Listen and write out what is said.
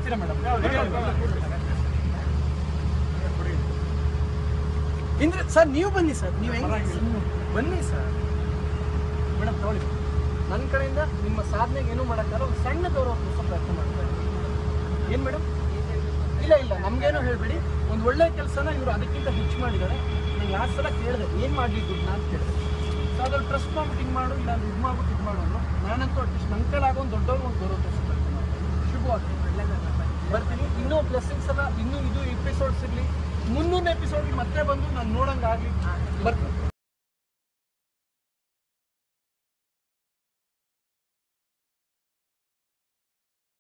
ಬರ್ತೀರಾ madam? Indra sir ನೀವು ಬನ್ನಿ ಸರ್, ನೀವು ಹೆಂಗೆ ಬನ್ನಿ ಸರ್. ಮೇಡಮ್ ತಗೊಳ್ಳಿ, ನನ್ನ ಕಡೆಯಿಂದ ನಿಮ್ಮ ಸಾಧನೆಗೆ ಏನೂ ಮಾಡೋಕ್ಕಾಗಲ್ಲ, ಒಂದು ಸಣ್ಣ ಗೌರವ ತೋರಿಸೋ ಪ್ರಯತ್ನ ಮಾಡ್ತಾರೆ. ಏನು ಮೇಡಮ್? ಇಲ್ಲ ನಮಗೇನೋ ಹೇಳಬೇಡಿ. ಒಂದು ಒಳ್ಳೆ ಕೆಲಸನ ಇವರು ಅದಕ್ಕಿಂತ ಹೆಚ್ಚು ಮಾಡಿದ್ದಾರೆ. ನಾನು ಲಾಸ್ಟ್ ಸಲ ಕೇಳಿದೆ ಏನು ಮಾಡಲಿ ದುಡ್ಡು ಅಂತ ಕೇಳಿದೆ. ಸೊ ಅದ್ರಲ್ಲಿ ಟ್ರಸ್ಟ್ ಮಾಡ್ಬಿಟ್ಟು ಹಿಂಗೆ ಮಾಡು, ಇಲ್ಲ ದುಡ್ಡು ಮಾಡ್ಬಿಟ್ಟು ಇದು ಮಾಡೋದು. ನಾನಂತೂ ಅಟ್ಲೀಸ್ಟ್ ನನ್ನ ಕೈಲಾಗೋ ಒಂದು ದೊಡ್ಡವ್ರಿಗೆ ಒಂದು ಗೌರವ ತೋರಿಸೋ ಪ್ರಯತ್ನ ಮಾಡ್ತೀನಿ. ಶುಭವಾಗ್ತದೆ, ಬರ್ತೀನಿ. ಇನ್ನೂ ಬ್ಲೆಸ್ಸಿಂಗ್ಸ್ ಎಲ್ಲ, ಇನ್ನೂ ಇದು ಎಪಿಸೋಡ್ಸ್ ಇರಲಿ, 300 ಎಪಿಸೋಡ್ಗೆ ಮತ್ತೆ ಬಂದು ನಾನು ನೋಡೋಂಗಾಗಲಿ ಬರ್ತೀನಿ.